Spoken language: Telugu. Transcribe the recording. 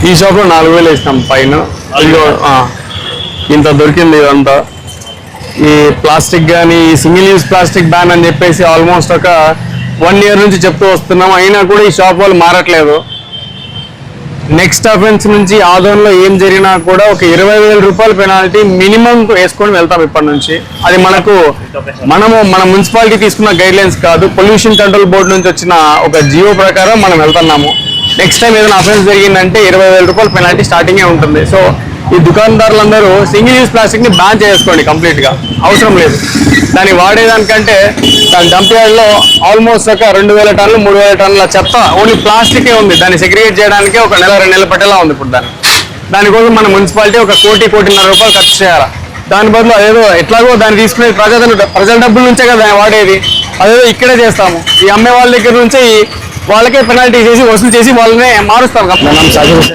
ఈ షాప్లో 4000 వేసినాం పైన. ఇంత దొరికింది ఇదంతా. ఈ ప్లాస్టిక్ కానీ ఈ సింగిల్ యూజ్ ప్లాస్టిక్ బ్యాన్ అని చెప్పేసి ఆల్మోస్ట్ ఒక 1 year నుంచి చెప్తూ వస్తున్నాం. అయినా కూడా ఈ షాప్ వాళ్ళు మారట్లేదు. నెక్స్ట్ అఫెన్స్ నుంచి ఆదోన్లో ఏం జరిగినా కూడా ఒక 20,000 రూపాయల పెనాల్టీ మినిమం వేసుకొని వెళ్తాం ఇప్పటి నుంచి. అది మన మున్సిపాలిటీ తీసుకున్న గైడ్లైన్స్ కాదు, పొల్యూషన్ కంట్రోల్ బోర్డు నుంచి వచ్చిన ఒక జియో ప్రకారం మనం వెళ్తున్నాము. నెక్స్ట్ టైం ఏదైనా అఫెన్స్ జరిగిందంటే 20,000 రూపాయల పెనాల్టీ స్టార్టింగే ఉంటుంది. సో ఈ దుకాణదారులందరూ సింగిల్ యూజ్ ప్లాస్టిక్ని బ్యాన్ చేసుకోండి కంప్లీట్గా. అవసరం లేదు దాన్ని వాడేదానికంటే. దాని డంప్ యార్డ్లో ఆల్మోస్ట్ ఒక 2,000 టన్నులు 3,000 టన్నుల చెత్త ఓన్లీ ప్లాస్టికే ఉంది. దాన్ని సెగ్రిగేట్ చేయడానికి ఒక 1-2 నెలలు పట్టేలా ఉంది ఇప్పుడు. దానికోసం మన మున్సిపాలిటీ ఒక 1-1.5 రూపాయలు ఖర్చు చేయాలి. దాని బదులు అదేదో ఎట్లాగో దాన్ని తీసుకునే ప్రజల డబ్బుల నుంచే కదా వాడేది, అదేదో ఇక్కడే చేస్తాము. ఈ అమ్మే వాళ్ళ దగ్గర నుంచి వాళ్ళకే పెనాల్టీ చేసి వసూలు చేసి వాళ్ళనే మారుస్తాం.